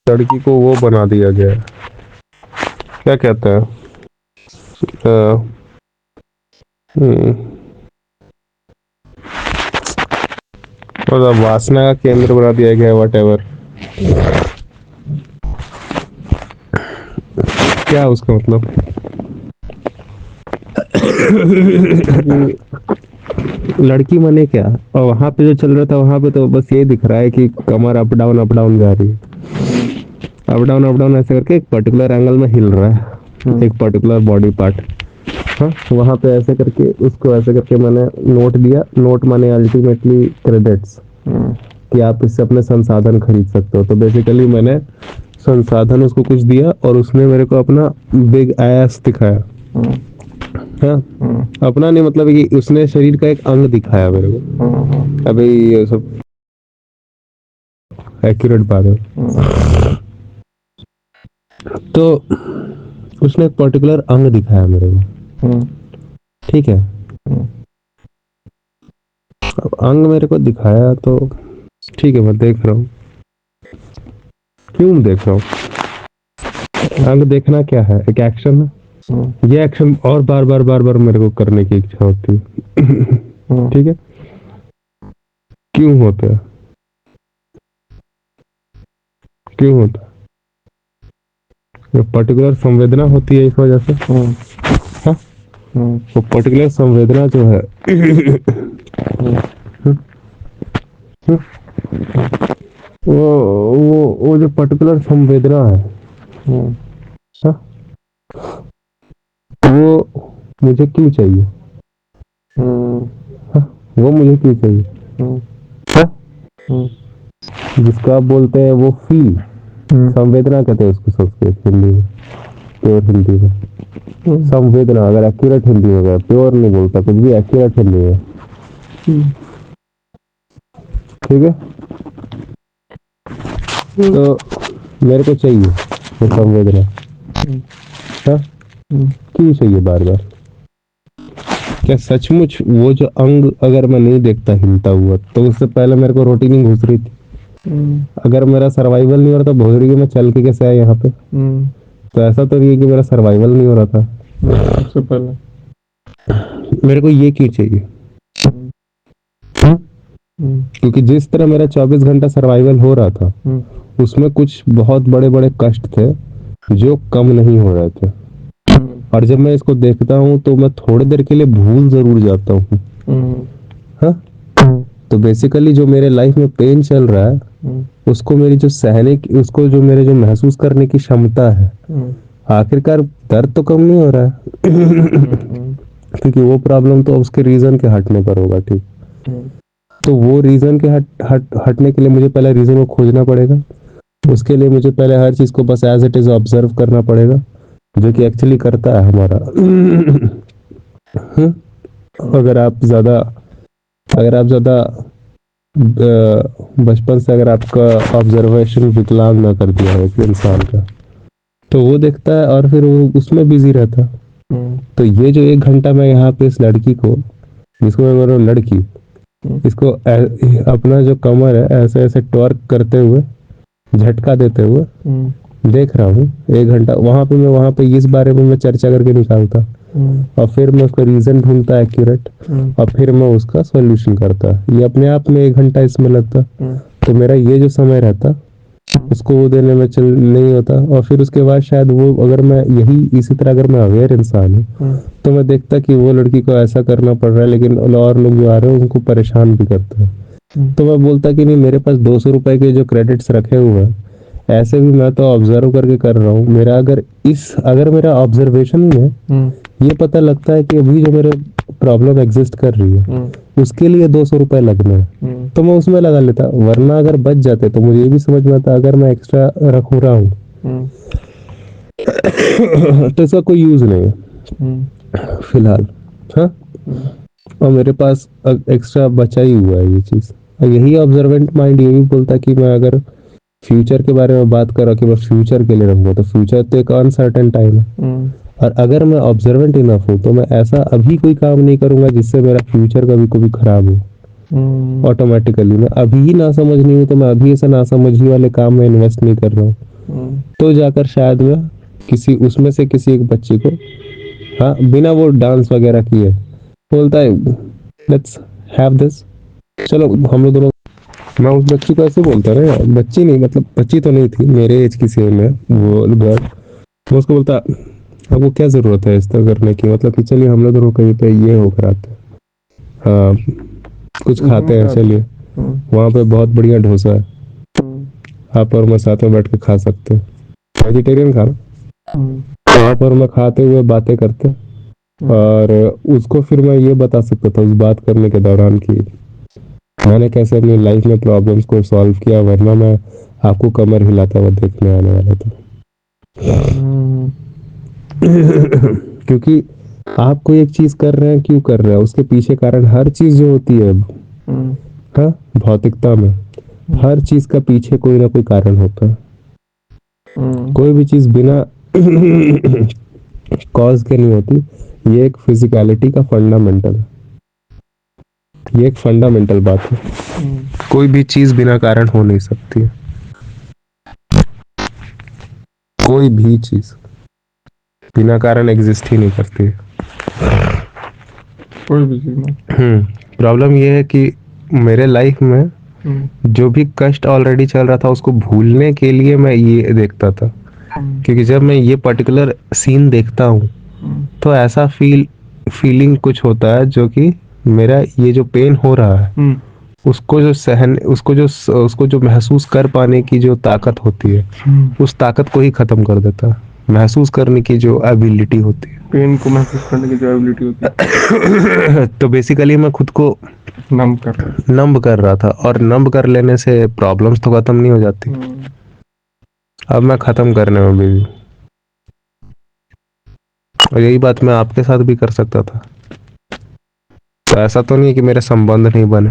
लड़की को वो बना दिया गया है, क्या कहते हैं, अ, हम्म, मतलब वासना का केंद्र बना दिया गया है, वट एवर। क्या उसका मतलब? लड़की मने क्या? और वहां पे जो चल रहा था वहां पे तो बस ये दिख रहा है कि कमर अप डाउन जा रही है, अप डाउन ऐसे करके एक पर्टिकुलर एंगल में हिल रहा है, एक पर्टिकुलर बॉडी पार्ट। हाँ, वहां पे ऐसे करके उसको ऐसे करके मैंने नोट दिया। नोट माने अल्टीमेटली क्रेडिट्स, कि आप इससे अपने संसाधन खरीद सकते हो। तो बेसिकली मैंने संसाधन उसको कुछ दिया और उसने मेरे को अपना बिग एस दिखाया। हाँ, अपना नहीं, मतलब कि उसने शरीर का एक अंग दिखाया मेरे को। अभी ये सब एक्यूरेट बात है। तो उसने एक पर्टिकुलर अंग दिखाया मेरे को, ठीक है। अब अंग मेरे को दिखाया तो ठीक है, मैं देख रहा हूँ। क्यों देख रहा हूँ? अंग देखना क्या है? एक एक्शन है। ये एक्शन और बार बार मेरे को करने की इच्छा होती है। ठीक है, क्यों होता है? क्यों होता है? पर्टिकुलर संवेदना होती है इस वजह से। हाँ, वो पर्टिकुलर संवेदना जो है वो जो पर्टिकुलर संवेदना है, हाँ, वो मुझे क्यों चाहिए? हाँ, वो मुझे क्यों चाहिए? हाँ, जिसको आप बोलते हैं वो फील, संवेदना कहते हैं उसको संस्कृत हिंदी में, प्योर हिंदी में। संवेदना अगर एक्यूरेट हिंदी होगा, प्योर नहीं बोलता, कुछ भी एक्यूरेट हिंदी है, ठीक है। तो मेरे को चाहिए वो संवेदना। हाँ, क्यों चाहिए बार बार? क्या सचमुच वो जो अंग अगर मैं नहीं देखता हिलता हुआ, तो उससे पहले मेरे को रोटी नहीं घुस रही थी? अगर मेरा सर्वाइवल नहीं हो रहा था भोजड़ी में चल के कैसे आया यहाँ पे? तो ऐसा तो नहीं है कि मेरा सर्वाइवल नहीं हो रहा था सबसे पहले। मेरे को ये क्यों चाहिए? क्योंकि जिस तरह मेरा 24 घंटा सर्वाइवल हो रहा था, उसमें कुछ बहुत बड़े बड़े कष्ट थे जो कम नहीं हो रहे थे। और जब मैं इसको देखता हूँ तो मैं थोड़ी देर के लिए भूल जरूर जाता हूँ। हाँ, तो बेसिकली जो मेरे लाइफ में पेन चल रहा है, उसको मेरी जो सहने की, उसको जो मेरे जो महसूस करने की क्षमता है, आखिरकार दर्द तो कम नहीं हो रहा है। क्योंकि वो प्रॉब्लम तो उसके रीजन के हटने पर होगा, ठीक। तो वो रीजन के हटने के लिए मुझे पहले रीजन को खोजना पड़ेगा। उसके लिए मुझे पहले हर चीज को बस एज इट इज ऑब्जर्व करना पड़ेगा, जो कि एक्चुअली करता है हमारा। अगर आप ज्यादा अगर आप ज्यादा बचपन से अगर आपका ऑब्जर्वेशन विकलांग ना कर दिया है एक इंसान का, तो वो देखता है और फिर वो उसमें बिजी रहता है। तो ये जो 1 घंटा मैं यहाँ पे इस लड़की को, जिसको मैं बोल रहा हूँ लड़की, इसको अपना जो कमर है ऐसे ऐसे टॉर्क करते हुए, झटका देते हुए देख रहा हूँ 1 घंटा। वहां पे इस बारे में मैं चर्चा करके निकालता, और फिर मैं उसका रीजन ढूंढता एक्यूरेट, और फिर मैं उसका सॉल्यूशन करता। ये अपने आप में 1 घंटा इसमें लगता। तो मेरा ये जो समय रहता उसको वो देने में चल नहीं होता। और फिर उसके बाद शायद वो, अगर मैं इसी तरह अगर मैं अवेयर इंसान हूँ, तो मैं देखता कि वो लड़की को ऐसा करना पड़ रहा है, लेकिन और लोग जो आ रहे हैं उनको परेशान भी करता है। तो मैं बोलता कि नहीं, मेरे पास 200 रुपए के जो क्रेडिट्स रखे हुए हैं, ऐसे भी मैं तो ऑब्जर्व करके कर रहा हूँ। मेरा अगर मेरा ऑब्जर्वेशन में ये पता लगता है कि अभी जो मेरे प्रॉब्लम एग्जिस्ट कर रही है, उसके लिए 200 रुपए लगने हैं, तो मैं उसमें लगा लेता। वरना अगर बच जाते तो मुझे ये भी समझ में आता, अगर मैं एक्स्ट्रा रख रहा हूँ तो इसका कोई यूज नहीं है फिलहाल। हाँ, और मेरे पास एक्स्ट्रा बचा ही हुआ है ये चीज। यही ऑब्जर्वेंट माइंड ये भी बोलता कि मैं अगर फ्यूचर के बारे में बात कर रहा कि मैं फ्यूचर के लिए रहूंगा, तो फ्यूचर तो एक अनसर्टेन टाइम है। और अगर मैं ऑब्जर्वेंट इनफ हूँ तो मैं ऐसा अभी कोई काम नहीं करूंगा जिससे मेरा फ्यूचर कभी कभी खराब हो। ऑटोमेटिकली मैं अभी ही ना समझ नहीं हूँ, तो मैं अभी ऐसा ना समझी वाले काम में इन्वेस्ट नहीं कर रहा हूँ। तो जाकर शायद वह किसी उसमें से किसी एक बच्चे को, हाँ, बिना वो डांस वगैरह किए बोलता है लेट्स हैव दिस, चलो हम लोग दोनों। मैं उस बच्ची को ऐसे बोलता है ना, बच्ची नहीं, मतलब बच्ची तो नहीं थी, मेरे एज की सेम है वो गर्ल। मैं उसको बोलता अब वो क्या जरूरत है इस तरह करने की, मतलब कि चलिए हम लोग दोनों कहीं पे ये होकर आते हैं, हाँ कुछ खाते हैं, चलिए वहाँ पे बहुत बढ़िया डोसा है, आप और मैं साथ में बैठ के खा सकते हैं, वेजिटेरियन खाना। वहाँ पर मैं खाते हुए बातें करते, और उसको फिर मैं ये बता सकता था उस बात करने के दौरान कि मैंने कैसे अपनी लाइफ में प्रॉब्लम्स को सॉल्व किया, वरना मैं आपको कमर हिलाता हुआ देखने आने वाला था। क्योंकि आप कोई एक चीज कर रहे हैं, क्यों कर रहे हैं, उसके पीछे कारण हर चीज जो होती है, हाँ, भौतिकता में हर चीज का पीछे कोई ना कोई कारण होता है। कोई भी चीज बिना कॉज के नहीं होती। ये एक फिजिकलिटी का फंडामेंटल है, ये एक फंडामेंटल बात है। कोई भी चीज बिना कारण हो नहीं सकती है, कोई भी चीज बिना कारण एग्जिस्ट ही नहीं करती है। कोई भी चीज नहीं। प्रॉब्लम ये है कि मेरे लाइफ में जो भी कष्ट ऑलरेडी चल रहा था उसको भूलने के लिए मैं ये देखता था, क्योंकि जब मैं ये पर्टिकुलर सीन देखता हूँ तो ऐसा फीलिंग कुछ होता है जो कि मेरा ये जो पेन हो रहा है उसको जो महसूस कर पाने की जो ताकत होती है, उस ताकत को ही खत्म कर देता है। महसूस करने की जो एबिलिटी होती है, पेन को महसूस करने की जो एबिलिटी होती है, तो बेसिकली मैं खुद को नंब कर रहा था, और नंब कर लेने से प्रॉब्लम्स तो खत्म नहीं हो जाती। अब मैं खत्म करने में बिजी हूँ, और यही बात मैं आपके साथ भी कर सकता था। तो ऐसा तो नहीं है कि मेरे संबंध नहीं बने,